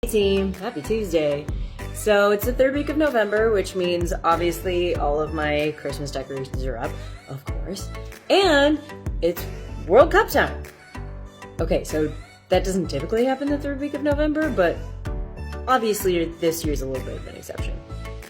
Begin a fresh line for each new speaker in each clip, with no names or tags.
Hey team, happy Tuesday. So it's the third week of November, which means obviously all of my Christmas decorations are up, of course, and it's World Cup time. Okay, so that doesn't typically happen the third week of November, but obviously this year's a little bit of an exception.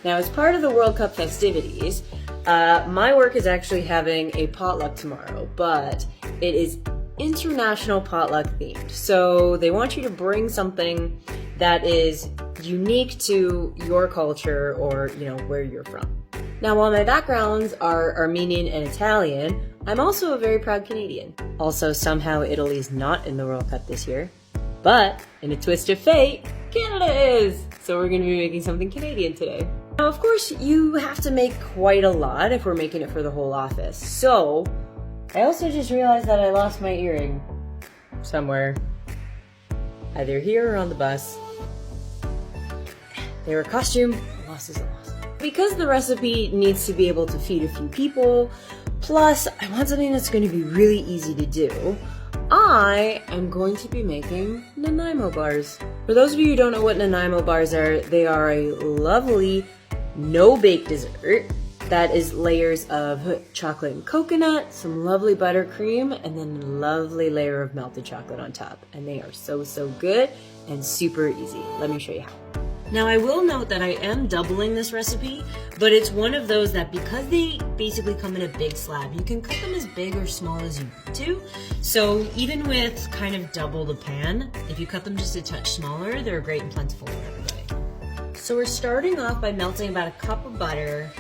Now, as part of the World Cup festivities, my work is actually having a potluck tomorrow, but it is international potluck themed. So they want you to bring something that is unique to your culture or, where you're from. Now, while my backgrounds are Armenian and Italian, I'm also a very proud Canadian. Also, somehow Italy's not in the World Cup this year, but in a twist of fate, Canada is! So we're gonna be making something Canadian today. Now, of course, you have to make quite a lot if we're making it for the whole office. So, I also just realized that I lost my earring somewhere. Either here or on the bus. They were a costume, a loss is a loss. Because the recipe needs to be able to feed a few people, plus I want something that's going to be really easy to do, I am going to be making Nanaimo bars. For those of you who don't know what Nanaimo bars are, they are a lovely no-bake dessert that is layers of chocolate and coconut, some lovely buttercream, and then a lovely layer of melted chocolate on top. And they are so good and super easy. Let me show you how. Now, I will note that I am doubling this recipe, but it's one of those that because they basically come in a big slab, you can cut them as big or small as you need to. So even with kind of double the pan, if you cut them just a touch smaller, they're great and plentiful for everybody. So we're starting off by melting about a cup of butter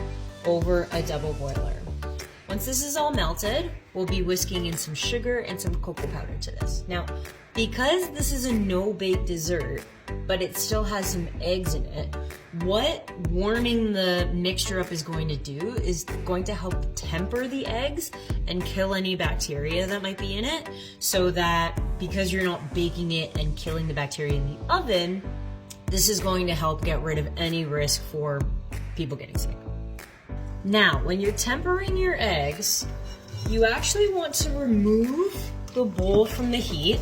over a double boiler. Once this is all melted, we'll be whisking in some sugar and some cocoa powder to this. Now, because this is a no-bake dessert, but it still has some eggs in it, what warming the mixture up is going to do is going to help temper the eggs and kill any bacteria that might be in it, so that because you're not baking it and killing the bacteria in the oven, this is going to help get rid of any risk for people getting sick. Now, when you're tempering your eggs, you actually want to remove the bowl from the heat.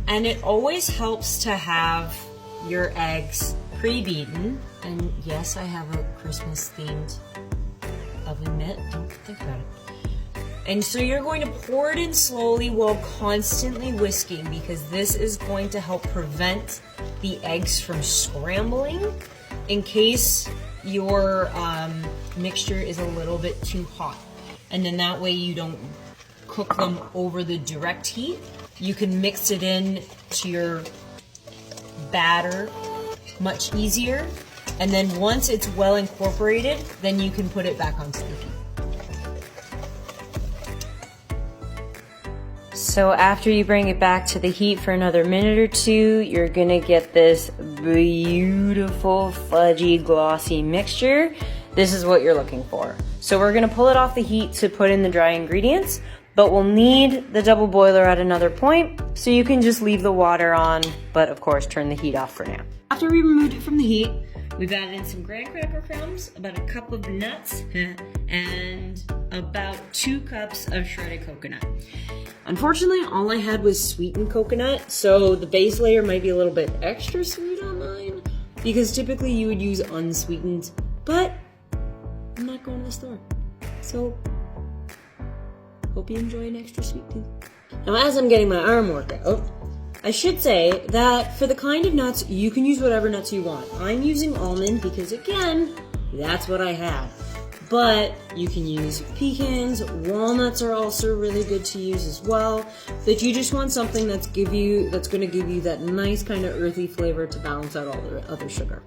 And it always helps to have your eggs pre-beaten. And yes, I have a Christmas-themed oven mitt. Don't think about it. And so you're going to pour it in slowly while constantly whisking, because this is going to help prevent the eggs from scrambling in case your mixture is a little bit too hot. And then that way you don't cook them over the direct heat. You can mix it in to your batter much easier. And then once it's well incorporated, then you can put it back onto the heat. So after you bring it back to the heat for another minute or two, you're gonna get this beautiful, fudgy, glossy mixture. This is what you're looking for. So we're gonna pull it off the heat to put in the dry ingredients, but we'll need the double boiler at another point, so you can just leave the water on, but of course turn the heat off for now. After we removed it from the heat, we've added in some graham cracker crumbs, about a cup of nuts, and about 2 cups of shredded coconut. Unfortunately, all I had was sweetened coconut, so the base layer might be a little bit extra sweet on mine, because typically you would use unsweetened, but I'm not going to the store. So hope you enjoy an extra sweet tooth. Now, as I'm getting my arm workout, I should say that for the kind of nuts, you can use whatever nuts you want. I'm using almond because, again, that's what I have. But you can use pecans, walnuts are also really good to use as well. That you just want something that's going to give you that nice kind of earthy flavor to balance out all the other sugar.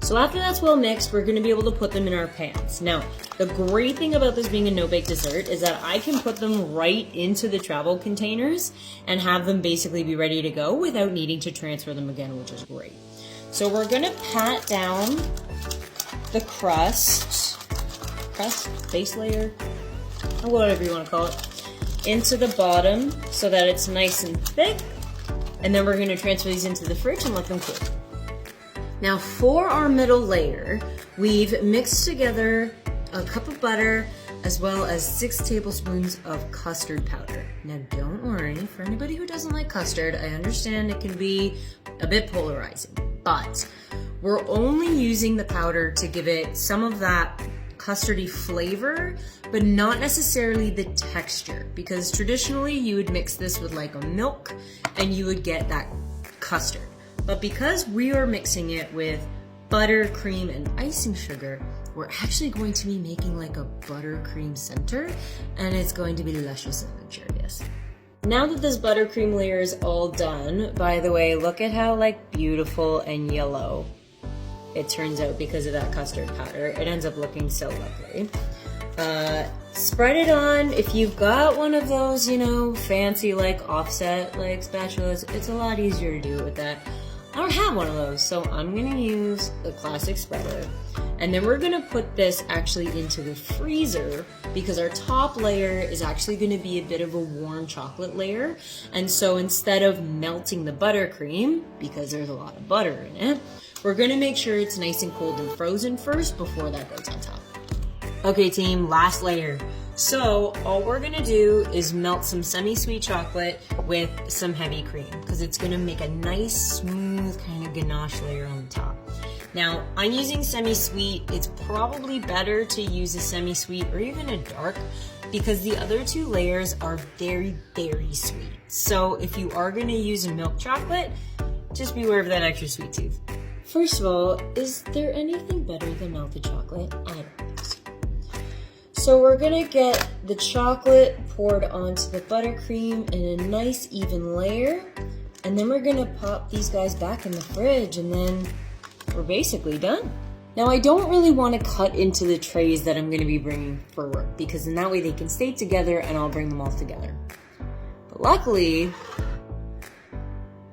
So after that's well mixed, we're going to be able to put them in our pans. Now, the great thing about this being a no-bake dessert is that I can put them right into the travel containers and have them basically be ready to go without needing to transfer them again, which is great. So we're going to pat down the crust, base layer, or whatever you want to call it, into the bottom so that it's nice and thick. And then we're going to transfer these into the fridge and let them cool. Now for our middle layer, we've mixed together a cup of butter, as well as 6 tablespoons of custard powder. Now don't worry, for anybody who doesn't like custard, I understand it can be a bit polarizing, but we're only using the powder to give it some of that custardy flavor, but not necessarily the texture, because traditionally you would mix this with like a milk and you would get that custard. But because we are mixing it with butter, cream, and icing sugar, we're actually going to be making like a buttercream center, and it's going to be luscious and luxurious. Now that this buttercream layer is all done, by the way, look at how like beautiful and yellow it turns out because of that custard powder. It ends up looking so lovely. Spread it on. If you've got one of those, you know, fancy like offset like spatulas, it's a lot easier to do it with that. I don't have one of those, so I'm gonna use the classic spreader. And then we're gonna put this actually into the freezer because our top layer is actually gonna be a bit of a warm chocolate layer. And so instead of melting the buttercream, because there's a lot of butter in it, we're gonna make sure it's nice and cold and frozen first before that goes on top. Okay team, last layer. So all we're gonna do is melt some semi-sweet chocolate with some heavy cream because it's gonna make a nice smooth kind of ganache layer on the top. Now I'm using semi-sweet. It's probably better to use a semi-sweet or even a dark because the other 2 layers are very, very sweet. So if you are gonna use a milk chocolate, just beware of that extra sweet tooth. First of all, is there anything better than melted chocolate? I don't think so. So we're gonna get the chocolate poured onto the buttercream in a nice even layer, and then we're gonna pop these guys back in the fridge, and then we're basically done. Now I don't really want to cut into the trays that I'm gonna be bringing for work, because in that way they can stay together and I'll bring them all together. But luckily,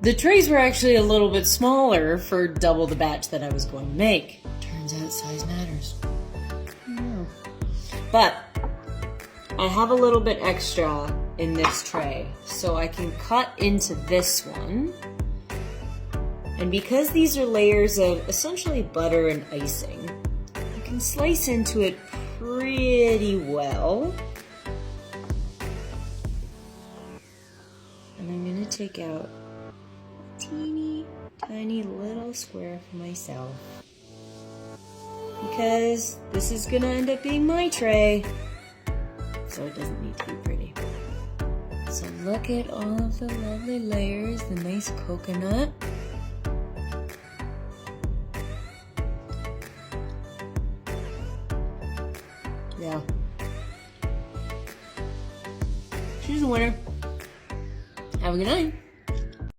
the trays were actually a little bit smaller for double the batch that I was going to make. Turns out size matters. But I have a little bit extra in this tray, so I can cut into this one. And because these are layers of essentially butter and icing, I can slice into it pretty well. And I'm gonna take out a teeny tiny little square for myself, because this is gonna end up being my tray, so it doesn't need to be pretty. So look at all of the lovely layers, the nice coconut. Yeah. She's the winner. Have a good night.